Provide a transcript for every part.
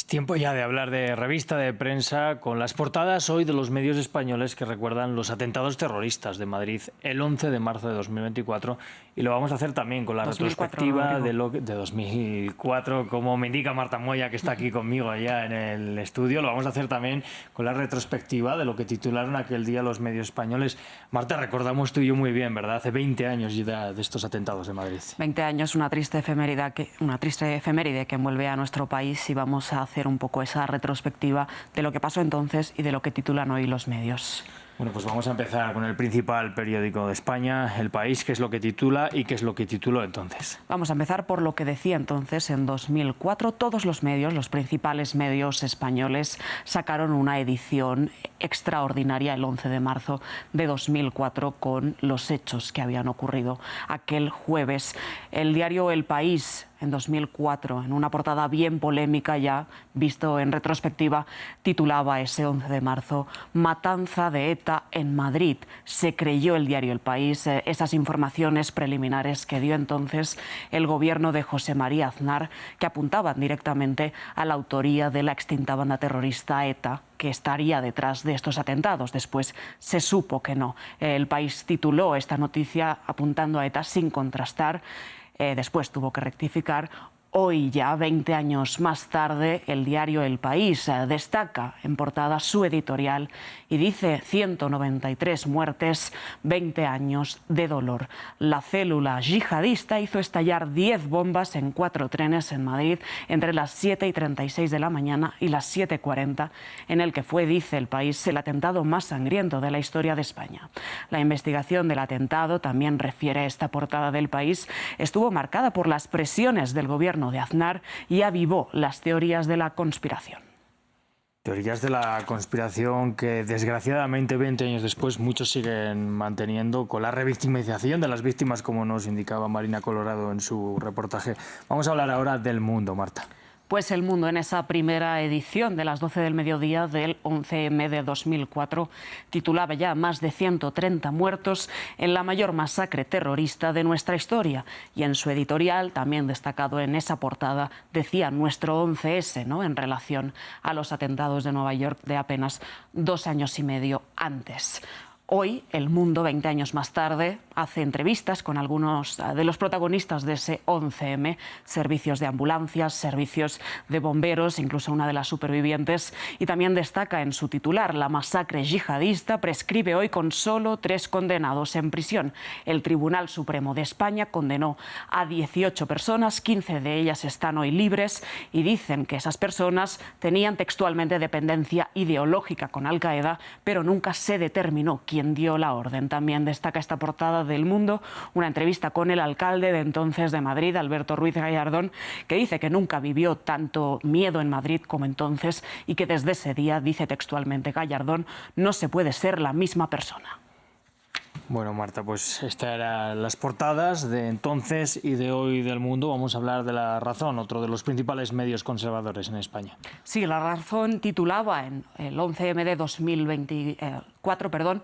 Es tiempo ya de hablar de revista de prensa con las portadas hoy de los medios españoles que recuerdan los atentados terroristas de Madrid el 11 de marzo de 2024 y lo vamos a hacer también con la 2004, retrospectiva Rodrigo. de 2004, como me indica Marta Moya, que está aquí conmigo allá en el estudio. Lo vamos a hacer también con la retrospectiva de lo que titularon aquel día los medios españoles. Marta, recordamos tú y yo muy bien, ¿verdad? Hace 20 años ya de estos atentados de Madrid. 20 años, una triste efeméride que envuelve a nuestro país, y vamos a hacer un poco esa retrospectiva de lo que pasó entonces y de lo que titulan hoy los medios. Bueno, pues vamos a empezar con el principal periódico de España, El País, qué es lo que titula y qué es lo que tituló entonces. Vamos a empezar por lo que decía entonces. En 2004 todos los medios, los principales medios españoles, sacaron una edición extraordinaria el 11 de marzo de 2004 con los hechos que habían ocurrido aquel jueves. El diario El País, en 2004, en una portada bien polémica ya, visto en retrospectiva, titulaba ese 11 de marzo, "Matanza de ETA en Madrid". Se creyó el diario El País esas informaciones preliminares que dio entonces el gobierno de José María Aznar, que apuntaban directamente a la autoría de la extinta banda terrorista ETA, que estaría detrás de estos atentados. Después se supo que no. El País tituló esta noticia apuntando a ETA sin contrastar. Después tuvo que rectificar. Hoy, ya 20 años más tarde, el diario El País destaca en portada su editorial y dice: 193 muertes, 20 años de dolor. La célula yihadista hizo estallar 10 bombas en 4 trenes en Madrid entre las 7:36 de la mañana y las 7:40, en el que fue, dice El País, el atentado más sangriento de la historia de España. La investigación del atentado, también refiere esta portada del País, estuvo marcada por las presiones del gobierno de Aznar y avivó las teorías de la conspiración. Teorías de la conspiración que, desgraciadamente, 20 años después, muchos siguen manteniendo, con la revictimización de las víctimas, como nos indicaba Marina Colorado en su reportaje. Vamos a hablar ahora del Mundo, Marta. Pues El Mundo, en esa primera edición de las 12 del mediodía del 11M de 2004, titulaba ya "Más de 130 muertos en la mayor masacre terrorista de nuestra historia". Y en su editorial, también destacado en esa portada, decía "nuestro 11S", ¿no?, en relación a los atentados de Nueva York de apenas 2 años y medio antes. Hoy, El Mundo, 20 años más tarde, hace entrevistas con algunos de los protagonistas de ese 11M, servicios de ambulancias, servicios de bomberos, incluso una de las supervivientes, y también destaca en su titular: "La masacre yihadista prescribe hoy con solo 3 condenados en prisión". El Tribunal Supremo de España condenó a 18 personas, 15 de ellas están hoy libres, y dicen que esas personas tenían textualmente dependencia ideológica con Al-Qaeda, pero nunca se determinó quién dio la orden. También destaca esta portada del Mundo una entrevista con el alcalde de entonces de Madrid, Alberto Ruiz Gallardón, que dice que nunca vivió tanto miedo en Madrid como entonces y que desde ese día, dice textualmente Gallardón, no se puede ser la misma persona. Bueno, Marta, pues estas eran las portadas de entonces y de hoy del Mundo. Vamos a hablar de La Razón, otro de los principales medios conservadores en España. Sí, La Razón titulaba en el 11M de 2024,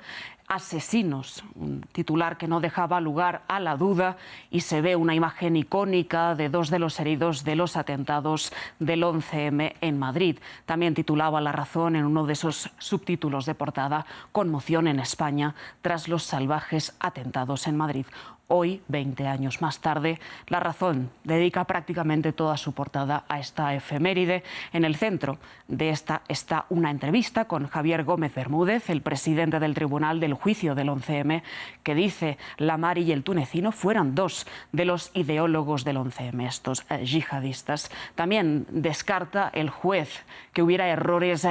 "Asesinos", un titular que no dejaba lugar a la duda, y se ve una imagen icónica de 2 de los heridos de los atentados del 11M en Madrid. También titulaba La Razón en uno de esos subtítulos de portada: "Conmoción en España tras los salvajes atentados en Madrid". Hoy, 20 años más tarde, La Razón dedica prácticamente toda su portada a esta efeméride. En el centro de esta está una entrevista con Javier Gómez Bermúdez, el presidente del Tribunal del Juicio del 11M, que dice: "La Mari y el tunecino fueron 2 de los ideólogos del 11M, estos yihadistas". También descarta el juez que hubiera errores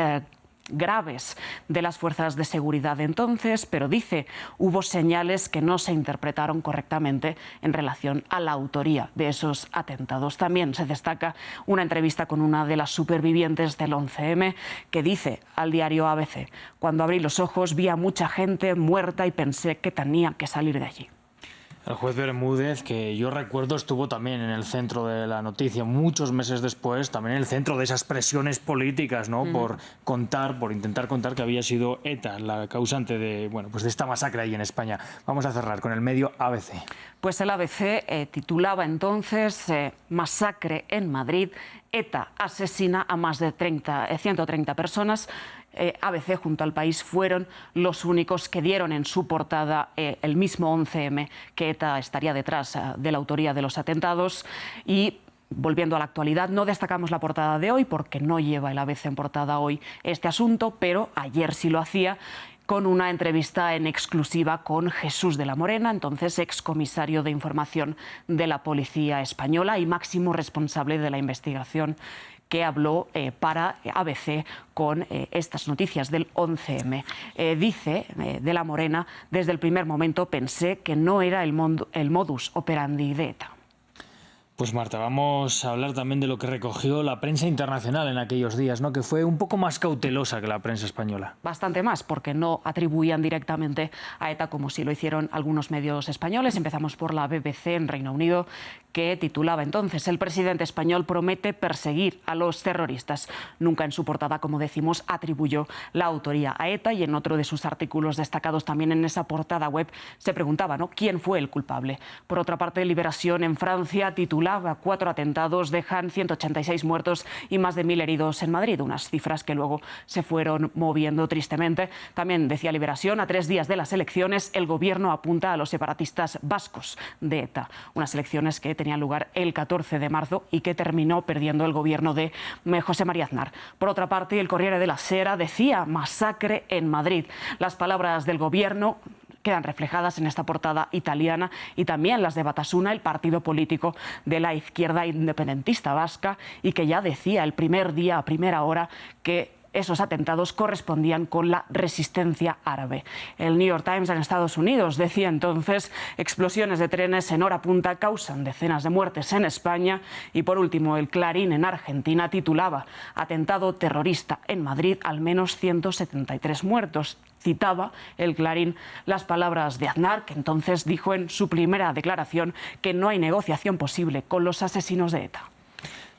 graves de las fuerzas de seguridad de entonces, pero dice: "Hubo señales que no se interpretaron correctamente en relación a la autoría de esos atentados". También se destaca una entrevista con una de las supervivientes del 11M, que dice al diario ABC: "Cuando abrí los ojos vi a mucha gente muerta y pensé que tenía que salir de allí". El juez Bermúdez, que yo recuerdo estuvo también en el centro de la noticia muchos meses después, también en el centro de esas presiones políticas, ¿no? Por intentar contar que había sido ETA la causante de, bueno, pues de esta masacre ahí en España. Vamos a cerrar con el medio ABC. Pues el ABC titulaba entonces Masacre en Madrid, ETA asesina a más de 130 personas. ABC junto al País fueron los únicos que dieron en su portada el mismo 11M que ETA estaría detrás de la autoría de los atentados. Y volviendo a la actualidad, no destacamos la portada de hoy porque no lleva el ABC en portada hoy este asunto, pero ayer sí lo hacía, con una entrevista en exclusiva con Jesús de la Morena, entonces excomisario de información de la Policía Española y máximo responsable de la investigación, que habló para ABC con estas noticias del 11M. Dice de la Morena, desde el primer momento pensé que no era el modus operandi de ETA. Pues Marta, vamos a hablar también de lo que recogió la prensa internacional en aquellos días, ¿no? Que fue un poco más cautelosa que la prensa española. Bastante más, porque no atribuían directamente a ETA como sí lo hicieron algunos medios españoles. Empezamos por la BBC en Reino Unido, que titulaba entonces: el presidente español promete perseguir a los terroristas. Nunca en su portada, como decimos, atribuyó la autoría a ETA, y en otro de sus artículos destacados también en esa portada web se preguntaba, ¿no?, quién fue el culpable. Por otra parte, Liberación en Francia titulaba: 4 atentados dejan 186 muertos y más de 1000 heridos en Madrid, unas cifras que luego se fueron moviendo tristemente. También decía Liberación: a 3 días de las elecciones, el gobierno apunta a los separatistas vascos de ETA. Unas elecciones que tenían lugar el 14 de marzo y que terminó perdiendo el gobierno de José María Aznar. Por otra parte, el Corriere della Sera decía: masacre en Madrid. Las palabras del gobierno quedan reflejadas en esta portada italiana y también las de Batasuna, el partido político de la izquierda independentista vasca, y que ya decía el primer día, a primera hora, que esos atentados correspondían con la resistencia árabe. El New York Times en Estados Unidos decía entonces: explosiones de trenes en hora punta causan decenas de muertes en España. Y por último, el Clarín en Argentina titulaba: atentado terrorista en Madrid, al menos 173 muertos. Citaba el Clarín las palabras de Aznar, que entonces dijo en su primera declaración que no hay negociación posible con los asesinos de ETA.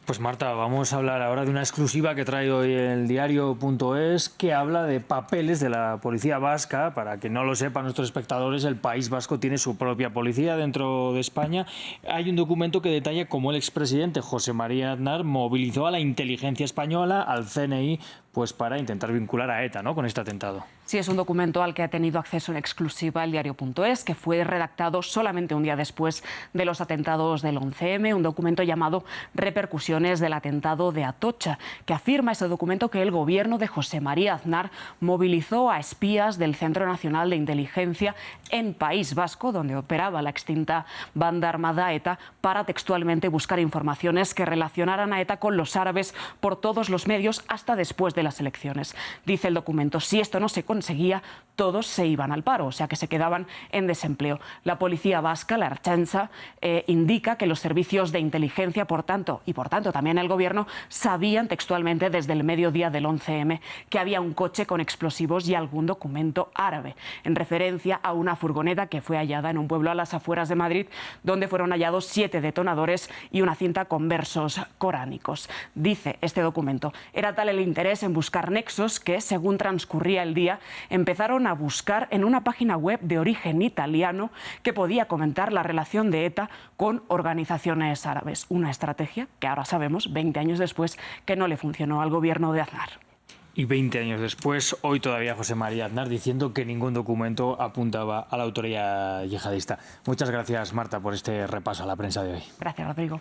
Pues Marta, vamos a hablar ahora de una exclusiva que trae hoy el diario.es, que habla de papeles de la policía vasca. Para que no lo sepan nuestros espectadores, el País Vasco tiene su propia policía dentro de España. Hay un documento que detalla cómo el expresidente José María Aznar movilizó a la inteligencia española, al CNI, pues para intentar vincular a ETA, ¿no?, con este atentado. Sí, es un documento al que ha tenido acceso en exclusiva el diario.es, que fue redactado solamente un día después de los atentados del 11M, un documento llamado Repercusiones del atentado de Atocha, que afirma ese documento que el gobierno de José María Aznar movilizó a espías del Centro Nacional de Inteligencia en País Vasco, donde operaba la extinta banda armada ETA, para textualmente buscar informaciones que relacionaran a ETA con los árabes por todos los medios hasta después de las elecciones. Dice el documento: si esto no se conseguía, todos se iban al paro, o sea que se quedaban en desempleo. La policía vasca, la Ertzaintza, indica que los servicios de inteligencia, por tanto también el gobierno, sabían textualmente desde el mediodía del 11M que había un coche con explosivos y algún documento árabe, en referencia a una furgoneta que fue hallada en un pueblo a las afueras de Madrid, donde fueron hallados 7 detonadores y una cinta con versos coránicos. Dice este documento: era tal el interés en buscar nexos que, según transcurría el día, empezaron a buscar en una página web de origen italiano que podía comentar la relación de ETA con organizaciones árabes. Una estrategia que ahora sabemos, 20 años después, que no le funcionó al gobierno de Aznar. Y 20 años después, hoy todavía José María Aznar diciendo que ningún documento apuntaba a la autoría yihadista. Muchas gracias, Marta, por este repaso a la prensa de hoy. Gracias, Rodrigo.